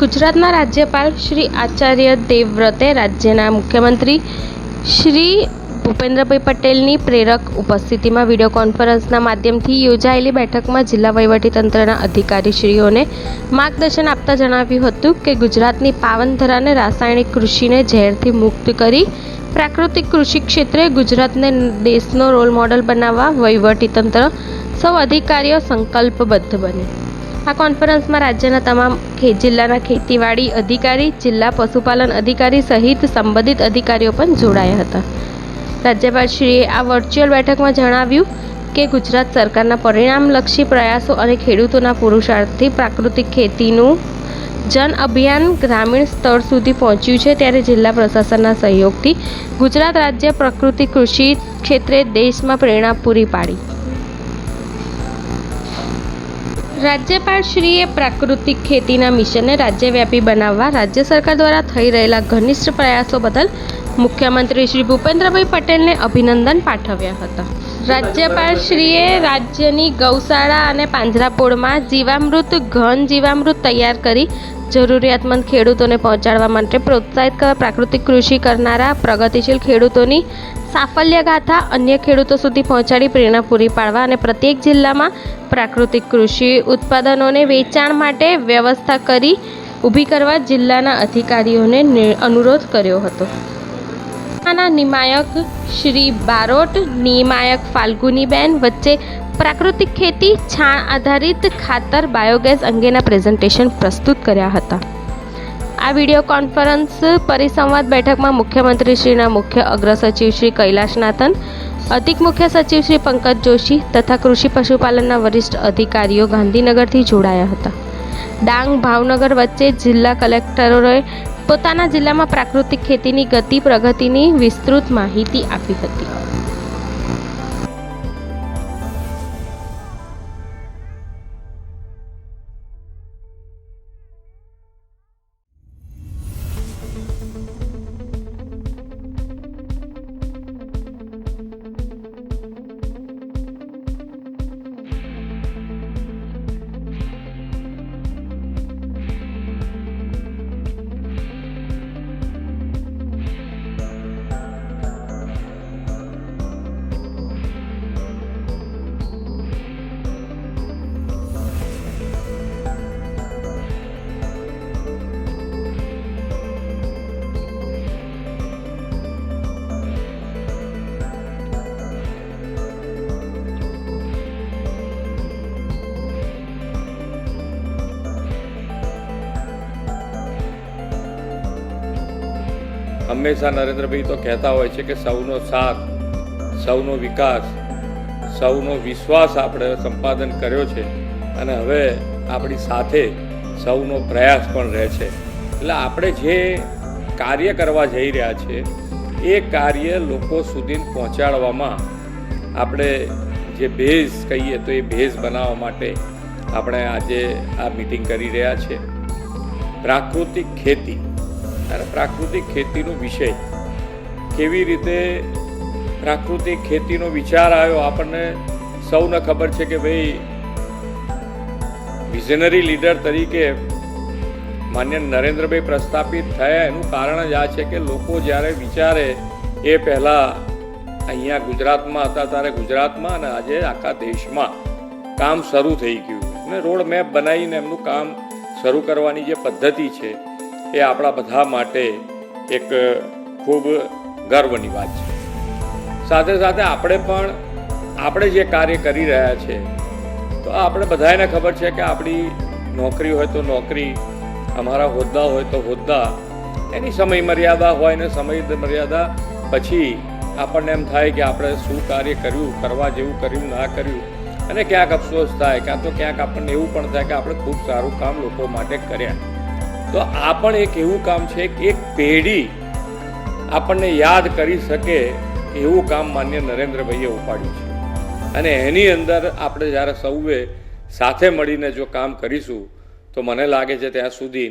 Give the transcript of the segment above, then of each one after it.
ગુજરાતના રાજ્યપાલ શ્રી આચાર્ય દેવવ્રતે રાજ્યના મુખ્યમંત્રી શ્રી ભૂપેન્દ્રભાઈ પટેલની પ્રેરક ઉપસ્થિતિમાં વિડીયો કોન્ફરન્સના માધ્યમથી યોજાયેલી બેઠકમાં જિલ્લા વહીવટીતંત્રના અધિકારીશ્રીઓને માર્ગદર્શન આપતા જણાવ્યું હતું કે ગુજરાતની પાવનધરાને રાસાયણિક કૃષિને ઝેરથી મુક્ત કરી પ્રાકૃતિક કૃષિ ક્ષેત્રે ગુજરાતને દેશનો રોલ મોડલ બનાવવા વહીવટીતંત્ર સૌ અધિકારીઓ સંકલ્પબદ્ધ બને। આ કોન્ફરન્સમાં રાજ્યના તમામ જિલ્લાના ખેતીવાડી અધિકારી, જિલ્લા પશુપાલન અધિકારી સહિત સંબંધિત અધિકારીઓ પણ જોડાયા હતા। રાજ્યપાલશ્રીએ આ વર્ચ્યુઅલ બેઠકમાં જણાવ્યું કે ગુજરાત સરકારના પરિણામલક્ષી પ્રયાસો અને ખેડૂતોના પુરુષાર્થથી પ્રાકૃતિક ખેતીનું જન અભિયાન ગ્રામીણ સ્તર સુધી પહોંચ્યું છે, ત્યારે જિલ્લા પ્રશાસનના સહયોગથી ગુજરાત રાજ્ય પ્રાકૃતિક કૃષિ ક્ષેત્રે દેશમાં પ્રેરણા પૂરી પાડી। રાજ્યપાલશ્રીએ પ્રાકૃતિક ખેતીના મિશનને રાજ્યવ્યાપી બનાવવા રાજ્ય સરકાર દ્વારા થઈ રહેલા ઘનિષ્ઠ પ્રયાસો બદલ મુખ્યમંત્રી શ્રી ભૂપેન્દ્રભાઈ પટેલને અભિનંદન પાઠવ્યા હતા। રાજ્યપાલશ્રીએ રાજ્યની ગૌશાળા અને પાંજરાપોળમાં જીવામૃત ઘન જીવામૃત તૈયાર કરી જરૂરિયાતમંદ ખેડૂતોને પહોંચાડવા માટે પ્રોત્સાહિત કરવા, પ્રાકૃતિક કૃષિ કરનારા પ્રગતિશીલ ખેડૂતોની સાફલ્ય ગાથા અન્ય ખેડૂતો સુધી પહોંચાડી પ્રેરણા પૂરી પાડવા અને પ્રત્યેક જિલ્લામાં પ્રાકૃતિક કૃષિ ઉત્પાદનોને વેચાણ માટે વ્યવસ્થા કરી ઊભી કરવા જિલ્લાના અધિકારીઓને અનુરોધ કર્યો હતો। નિયામક શ્રી બારોટ, નિયામક ફાલ્ગુનીબેન વચ્ચે પ્રાકૃતિક ખેતી, છાણ આધારિત ખાતર, બાયોગેસ અંગેના પ્રેઝન્ટેશન પ્રસ્તુત કર્યા હતા। આ વિડીયો કોન્ફરન્સ પરિસંવાદ બેઠકમાં મુખ્યમંત્રીશ્રીના મુખ્ય અગ્રસચિવ શ્રી કૈલાશનાથન, અધિક મુખ્ય સચિવ શ્રી પંકજ જોશી તથા કૃષિ પશુપાલનના વરિષ્ઠ અધિકારીઓ ગાંધીનગરથી જોડાયા હતા। ડાંગ, ભાવનગર વચ્ચે જિલ્લા કલેક્ટરોએ પોતાના જિલ્લામાં પ્રાકૃતિક ખેતીની ગતિ પ્રગતિની વિસ્તૃત માહિતી આપી હતી। હંમેશા નરેન્દ્રભાઈ તો કહેતા હોય છે કે સૌનો સાથ, સૌનો વિકાસ, સૌનો વિશ્વાસ આપણે સંપાદન કર્યો છે અને હવે આપણી સાથે સૌનો પ્રયાસ પણ રહે છે। એટલે આપણે જે કાર્ય કરવા જઈ રહ્યા છે એ કાર્ય લોકો સુધી પહોંચાડવામાં આપણે જે બેઝ કહીએ તો એ બેઝ બનાવવા માટે આપણે આજે આ મીટિંગ કરી રહ્યા છે। પ્રાકૃતિક ખેતી અને પ્રાકૃતિક ખેતીનો વિષય કેવી રીતે પ્રાકૃતિક ખેતીનો વિચાર આવ્યો આપણને સૌને ખબર છે કે ભાઈ વિઝનરી લીડર તરીકે માન્ય નરેન્દ્રભાઈ પ્રસ્થાપિત થયા એનું કારણ જ આ છે કે લોકો જ્યારે વિચારે એ પહેલાં અહીંયા ગુજરાતમાં હતા ત્યારે ગુજરાતમાં અને આજે આખા દેશમાં કામ શરૂ થઈ ગયું અને રોડ મેપ બનાવીને એમનું કામ શરૂ કરવાની જે પદ્ધતિ છે એ આપણા બધા માટે એક ખૂબ ગર્વની વાત છે। સાથે સાથે આપણે જે કાર્ય કરી રહ્યા છે તો આપણે બધાને ખબર છે કે આપણી નોકરી હોય તો નોકરી, અમારા હોદ્દા હોય તો હોદ્દા, એની સમય મર્યાદા હોય ને સમય મર્યાદા પછી આપણને એમ થાય કે આપણે શું કાર્ય કર્યું, કરવા જેવું કર્યું, ના કર્યું, અને ક્યાંક અફસોસ થાય, કાં તો ક્યાંક આપણને એવું પણ થાય કે આપણે ખૂબ સારું કામ લોકો માટે કર્યા। તો આ પણ એક એવું કામ છે કે એક પેઢી આપણને યાદ કરી શકે એવું કામ માન્ય નરેન્દ્રભાઈએ ઉપાડ્યું છે અને એની અંદર આપણે જ્યારે સૌએ સાથે મળીને જો કામ કરીશું તો મને લાગે છે ત્યાં સુધી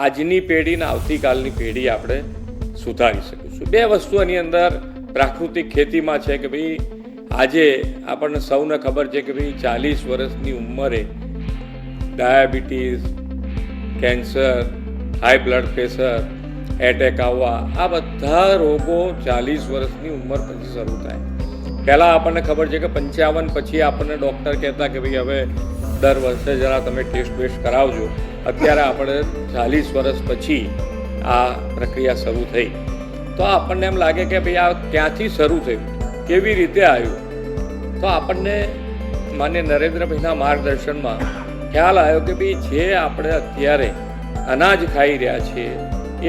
આજની પેઢી ને આવતીકાલની પેઢી આપણે સુધારી શકીશું। બે વસ્તુ એની અંદર પ્રાકૃતિક ખેતીમાં છે કે ભાઈ આજે આપણને સૌને ખબર છે કે ભાઈ 40 વર્ષની ઉંમરે diabetes, cancer, high blood pressure, attack આવવા, આ બધા રોગો 40 વર્ષની ઉંમર પછી શરૂ થાય. પહેલાં આપણને ખબર છે કે 55 પછી આપણને ડૉક્ટર કહેતા કે ભાઈ હવે દર વર્ષે જરા તમે ટેસ્ટ વેસ્ટ કરાવજો. અત્યારે આપણે 40 વર્ષ પછી આ પ્રક્રિયા શરૂ થઈ. તો આપણને એમ લાગે કે ભાઈ આ ક્યાંથી શરૂ થયું, કેવી રીતે આવ્યું. તો આપણને માન્ય નરેન્દ્રભાઈના માર્ગદર્શનમાં ખ્યાલ આવ્યો કે ભાઈ જે આપણે અત્યારે અનાજ ખાઈ રહ્યા છીએ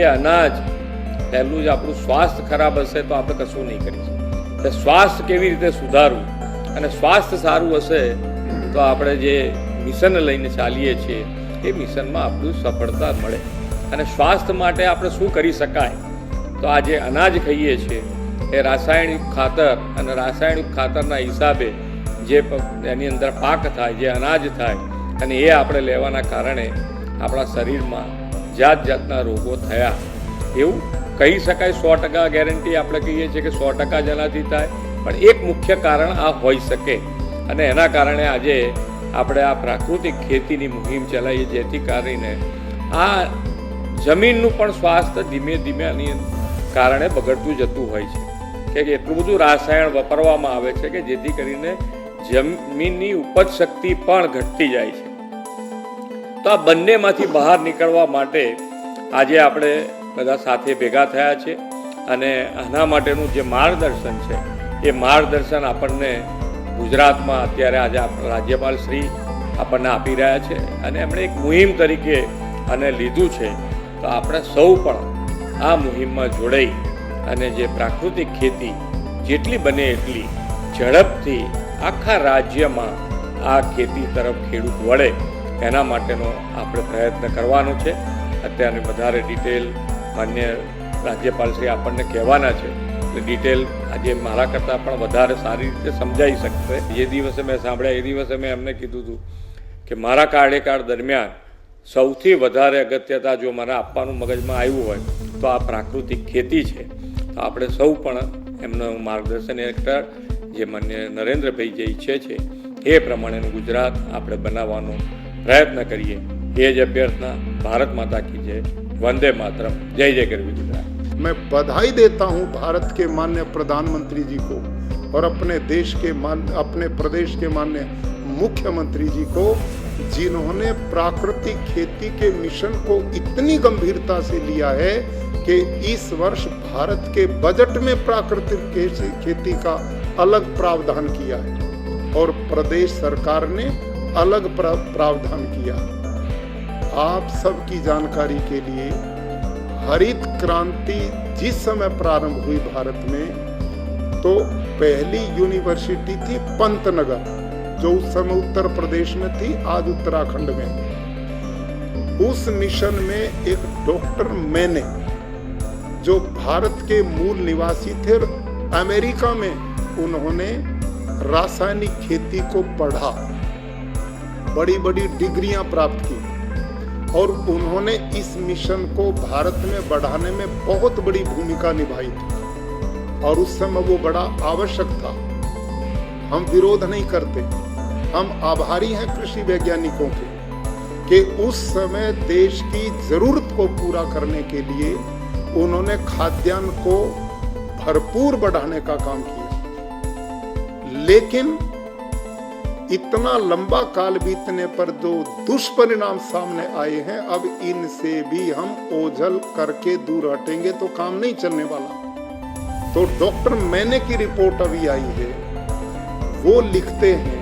એ અનાજ પહેલું જ આપણું સ્વાસ્થ્ય ખરાબ હશે તો આપણે કશું નહીં કરી શકીએ. એટલે સ્વાસ્થ્ય કેવી રીતે સુધારવું અને સ્વાસ્થ્ય સારું હશે તો આપણે જે મિશન લઈને ચાલીએ છીએ એ મિશનમાં આપણું સફળતા મળે. અને સ્વાસ્થ્ય માટે આપણે શું કરી શકાય, તો આ જે અનાજ ખાઈએ છીએ એ રાસાયણિક ખાતર અને રાસાયણિક ખાતરના હિસાબે જે એની અંદર પાક થાય, જે અનાજ થાય અને એ આપણે લેવાના કારણે આપણા શરીરમાં જાત જાતના રોગો થયા એવું કહી શકાય. 100% ગેરંટી આપણે કહીએ છીએ કે 100% જ એનાથી થાય, પણ એક મુખ્ય કારણ આ હોઈ શકે. અને એના કારણે આજે આપણે આ પ્રાકૃતિક ખેતીની મુહિમ ચલાવીએ, જેથી કરીને આ જમીનનું પણ સ્વાસ્થ્ય ધીમે ધીમે આની કારણે બગડતું જતું હોય છે કે એટલું બધું રાસાયણ વાપરવામાં આવે છે કે જેથી કરીને જમીનની ઉપજ શક્તિ પણ ઘટતી જાય છે. તો આ બંનેમાંથી બહાર નીકળવા માટે આજે આપણે બધા સાથે ભેગા થયા છે અને આના માટેનું જે માર્ગદર્શન છે એ માર્ગદર્શન આપણને ગુજરાતમાં અત્યારે આજે આપણા રાજ્યપાલ શ્રી આપણને આપી રહ્યા છે અને એમણે એક મુહિમ તરીકે આને લીધું છે. તો આપણે સૌ પણ આ મુહિમમાં જોડાઈ અને જે પ્રાકૃતિક ખેતી જેટલી બને એટલી ઝડપથી આખા રાજ્યમાં આ ખેતી તરફ ખેડૂત વળે એના માટેનો આપણે પ્રયત્ન કરવાનો છે. અત્યારે વધારે ડિટેલ માન્ય રાજ્યપાલ શ્રી આપણને કહેવાના છે એટલે ડિટેલ આજે મારા કરતાં પણ વધારે સારી રીતે સમજાઈ શકશે. જે દિવસે મેં સાંભળ્યા એ દિવસે મેં એમને કીધું હતું કે મારા કાર્યકાળ દરમિયાન સૌથી વધારે અગત્યતા જો મને આપવાનું મગજમાં આવ્યું હોય તો આ પ્રાકૃતિક ખેતી છે. તો આપણે સૌ પણ એમનું માર્ગદર્શન હેઠળ જે માન્ય નરેન્દ્રભાઈ જે ઈચ્છે છે એ પ્રમાણેનું ગુજરાત આપણે બનાવવાનો પ્રયત્ન કરીએ. એ જ અભ્યર્થના. ભારત माता की जय. वंदे मातरम. जय जय गरवी गुजरात. मैं बधाई देता हूं भारत के माननीय प्रधानमंत्री जी को और अपने प्रदेश के माननीय मुख्यमंत्री जी को, जिन्होंने प्राकृतिक खेती के मिशन को इतनी गंभीरता से लिया है कि इस वर्ष भारत के बजट में प्राकृतिक खेती का अलग प्रावधान किया है और प्रदेश सरकार ने अलग प्रावधान किया. आप सबकी जानकारी के लिए हरित क्रांति जिस समय प्रारंभ हुई भारत में, तो पहली यूनिवर्सिटी थी पंतनगर, जो उस समय उत्तर प्रदेश में थी, आज उत्तराखंड में. उस मिशन में एक डॉक्टर मैने, जो भारत के मूल निवासी थे, अमेरिका में उन्होंने रासायनिक खेती को पढ़ा, बड़ी बड़ी डिग्रियां प्राप्त की और उन्होंने इस मिशन को भारत में बढ़ाने में बहुत बड़ी भूमिका निभाई थी और उस समय वो बड़ा आवश्यक था. हम विरोध नहीं करते, हम आभारी हैं कृषि वैज्ञानिकों के कि उस समय देश की जरूरत को पूरा करने के लिए उन्होंने खाद्यान्न को भरपूर बढ़ाने का काम किया. लेकिन इतना लंबा काल बीतने पर जो दुष्परिणाम सामने आए हैं, अब इनसे भी हम ओझल करके दूर हटेंगे तो काम नहीं चलने वाला. तो डॉक्टर मैने की रिपोर्ट अभी आई है, वो लिखते हैं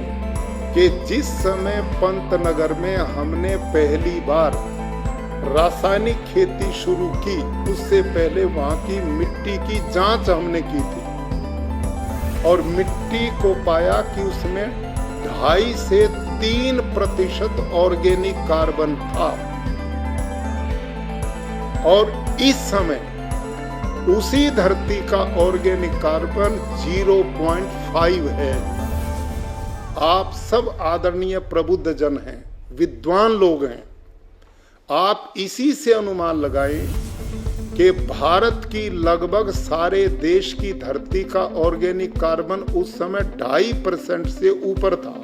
कि जिस समय पंतनगर में हमने पहली बार रासायनिक खेती शुरू की, उससे पहले वहां की मिट्टी की जांच हमने की थी और मिट्टी को पाया कि उसमें 2.5 से 3% ऑर्गेनिक कार्बन था और इस समय उसी धरती का ऑर्गेनिक कार्बन 0.5 है. आप सब आदरणीय प्रबुद्ध जन हैं, विद्वान लोग हैं. आप इसी से अनुमान लगाएं कि भारत की लगभग सारे देश की धरती का ऑर्गेनिक कार्बन उस समय 2.5% से ऊपर था.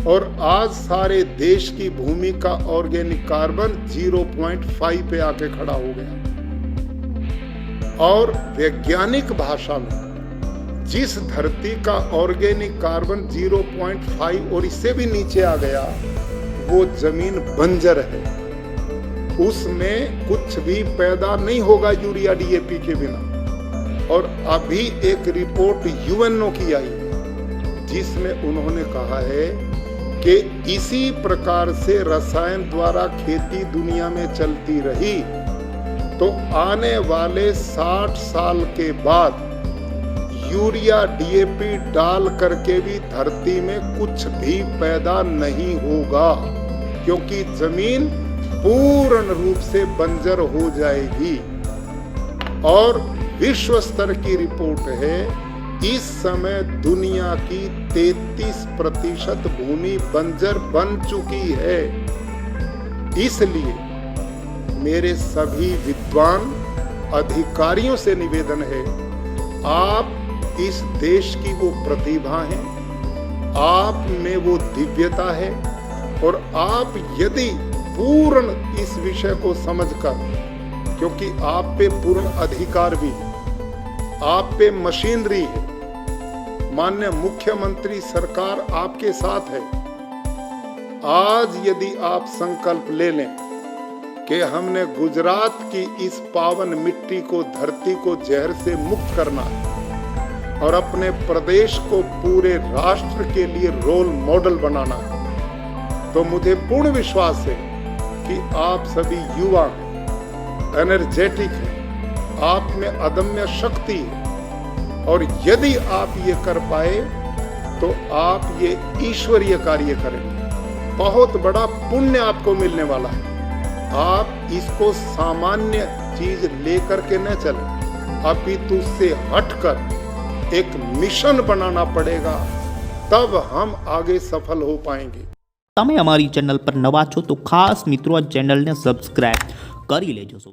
और आज सारे देश की भूमि का ऑर्गेनिक कार्बन 0.5 पे आके खड़ा हो गया। और वैज्ञानिक भाषा में जिस धरती का ऑर्गेनिक कार्बन 0.5 और इससे भी नीचे आ गया, वो जमीन बंजर है, उसमें कुछ भी पैदा नहीं होगा यूरिया डीएपी के बिना। और अभी एक रिपोर्ट यूएनओ की आई है जिसमें उन्होंने कहा है कि इसी प्रकार से रसायन द्वारा खेती दुनिया में चलती रही तो आने वाले 60 साल के बाद यूरिया डीएपी डाल करके भी धरती में कुछ भी पैदा नहीं होगा, क्योंकि जमीन पूर्ण रूप से बंजर हो जाएगी। और विश्व स्तर की रिपोर्ट है, इस समय दुनिया की 33% भूमि बंजर बन चुकी है। इसलिए मेरे सभी विद्वान अधिकारियों से निवेदन है, आप इस देश की वो प्रतिभा हैं, आप में वो दिव्यता है, और आप यदि पूर्ण इस विषय को समझकर, क्योंकि आप पे पूर्ण अधिकार भी है, आप पे मशीनरी है, माननीय मुख्यमंत्री सरकार आपके साथ है। आज यदि आप संकल्प ले लें कि हमने गुजरात की इस पावन मिट्टी को, धरती को जहर से मुक्त करना है और अपने प्रदेश को पूरे राष्ट्र के लिए रोल मॉडल बनाना है, तो मुझे पूर्ण विश्वास है कि आप सभी युवा एनर्जेटिक है, आप में अदम्य शक्ति है, और यदि आप ये कर पाए तो आप ये ईश्वरीय कार्य करेंगे। बहुत बड़ा पुण्य आपको मिलने वाला है। आप इसको सामान्य चीज लेकर के न चलें, अपितु उससे हटकर एक मिशन बनाना पड़ेगा, तब हम आगे सफल हो पाएंगे। તમે અમારી ચેનલ પર નવા છો તો ખાસ મિત્રો આ ચેનલને સબસ્ક્રાઇબ કરી લેજો।